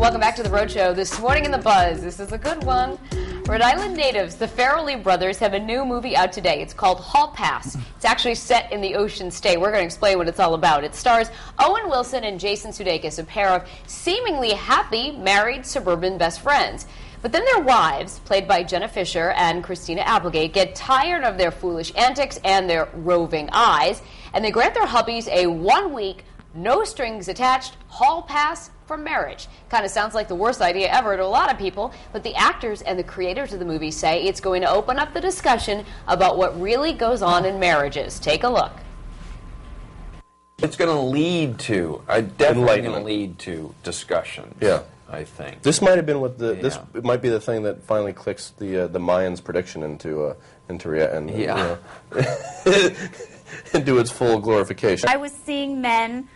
Welcome back to The Road Show. This morning in the Buzz, this is a good one. Rhode Island natives, the Farrelly brothers, have a new movie out today. It's called Hall Pass. It's actually set in the Ocean State. We're going to explain what it's all about. It stars Owen Wilson and Jason Sudeikis, a pair of seemingly happy, married, suburban best friends. But then their wives, played by Jenna Fisher and Christina Applegate, get tired of their foolish antics and their roving eyes, and they grant their hubbies a one-week, no-strings-attached hall pass for marriage. Kind of sounds like the worst idea ever to a lot of people, but the actors and the creators of the movie say it's going to open up the discussion about what really goes on in marriages. Take a look. It's going to lead to, definitely going to lead to discussions. Yeah. I think this might have been what the this might be the thing that finally clicks the Mayans' prediction into into its full glorification. I was seeing men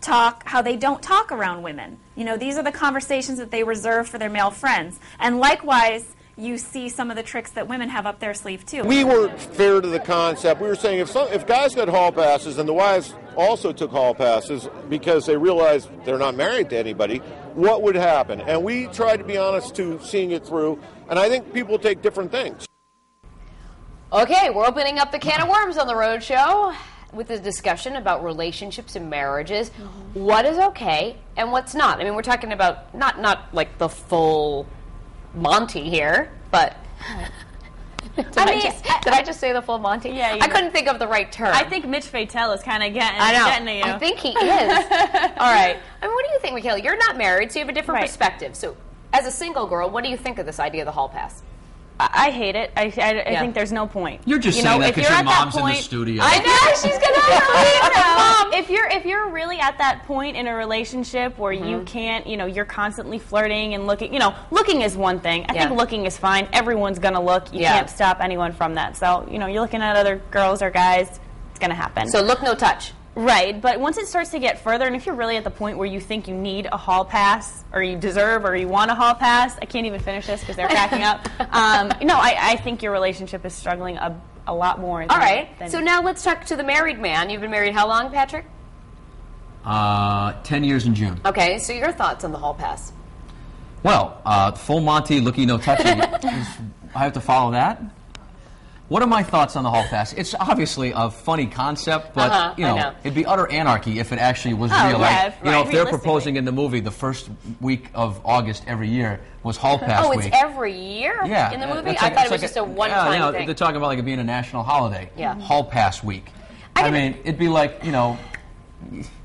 talk how they don't talk around women. You know, these are the conversations that they reserve for their male friends. And likewise, you see some of the tricks that women have up their sleeve too. We were fair to the concept. We were saying if guys got hall passes and the wives also took hall passes because they realized they're not married to anybody, what would happen? And we tried to be honest to seeing it through, and I think people take different things. Okay, we're opening up the can of worms on The Road Show with a discussion about relationships and marriages. What is okay and what's not? I mean, we're talking about not like the full Monty here, but did I just say the full Monty? Yeah, I couldn't think of the right term. I think Mitch Fatel is kind of getting to you. I think he is. All right. I mean, what do you think, Michaela? You're not married, so you have a different perspective. So, as a single girl, what do you think of this idea of the hall pass? I hate it. I think there's no point. You're just saying that because your mom's in the studio. I know she's gonna. If you're really at that point in a relationship where you can't, you're constantly flirting and looking. Looking is one thing. I think looking is fine. Everyone's gonna look. You can't stop anyone from that. So you're looking at other girls or guys. It's gonna happen. So look, no touch. Right, but once it starts to get further, and if you're really at the point where you think you need a hall pass, or you deserve, or you want a hall pass, I can't even finish this because they're cracking up. I think your relationship is struggling a lot more. All right, so now let's talk to the married man. You've been married how long, Patrick? 10 years in June. Okay, so your thoughts on the hall pass? Well, full Monty, looking, no touching. I have to follow that. What are my thoughts on the hall pass? It's obviously a funny concept, but it'd be utter anarchy if it actually was real. Yeah, if they're proposing in the movie the first week of August every year was hall pass week. Oh, it's every year in the movie? I thought it was just a one-time thing. They're talking about like it being a national holiday. Yeah. Hall pass week. I mean, it'd be like,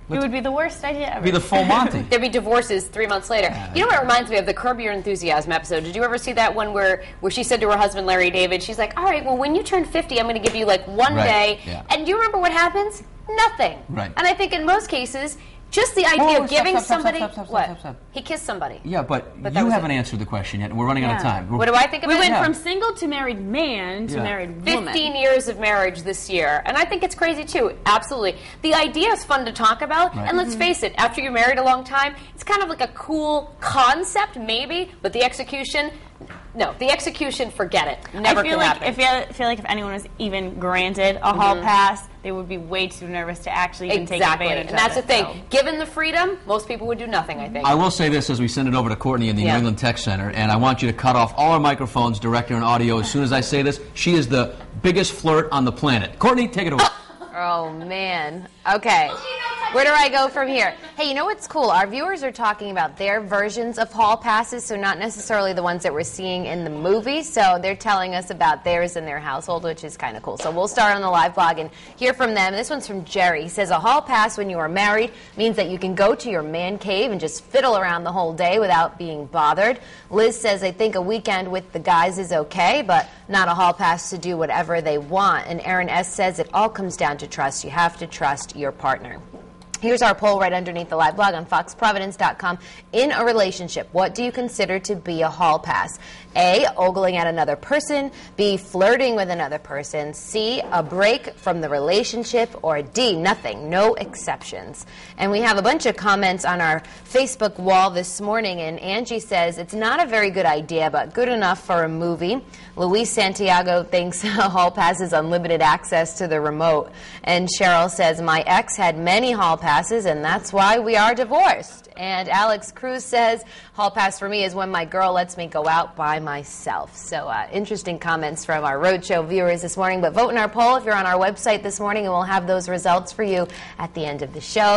it would be the worst idea ever. It'd be the full Monty. There'd be divorces 3 months later. You know what it reminds me of? The Curb Your Enthusiasm episode. Did you ever see that one where she said to her husband, Larry David, she's like, all right, well, when you turn 50, I'm going to give you like one day. Yeah. And do you remember what happens? Nothing. Right. And I think in most cases, just the idea of giving somebody... Stop. He kissed somebody. Yeah, but you haven't answered the question yet, and we're running out of time. What do I think of it? We went from single to married man to married woman. 15 years of marriage this year. And I think it's crazy, too. Absolutely. The idea is fun to talk about. Right. And let's face it, after you're married a long time, it's kind of like a cool concept, maybe, but the execution... No, the execution, forget it. Never can happen. I feel like if anyone was even granted a hall pass, they would be way too nervous to actually even take advantage of it. And that's the thing. So. Given the freedom, most people would do nothing, I think. I will say this as we send it over to Courtney in the New England Tech Center, and I want you to cut off all our microphones, director and audio, as soon as I say this. She is the biggest flirt on the planet. Courtney, take it away. Oh, man. Okay. Where do I go from here? Hey, you know what's cool? Our viewers are talking about their versions of hall passes, so not necessarily the ones that we're seeing in the movie. So they're telling us about theirs in their household, which is kind of cool. So we'll start on the live blog and hear from them. This one's from Jerry. He says, a hall pass when you are married means that you can go to your man cave and just fiddle around the whole day without being bothered. Liz says, I think a weekend with the guys is okay, but not a hall pass to do whatever they want. And Aaron S. says, it all comes down to trust. You have to trust your partner. Here's our poll right underneath the live blog on foxprovidence.com. In a relationship, what do you consider to be a hall pass? A, ogling at another person. B, flirting with another person. C, a break from the relationship. Or D, nothing. No exceptions. And we have a bunch of comments on our Facebook wall this morning, and Angie says, it's not a very good idea, but good enough for a movie. Luis Santiago thinks a hall pass is unlimited access to the remote. And Cheryl says, my ex had many hall passes passes, and that's why we are divorced. And Alex Cruz says, hall pass for me is when my girl lets me go out by myself. So interesting comments from our Roadshow viewers this morning. But vote in our poll if you're on our website this morning, and we'll have those results for you at the end of the show.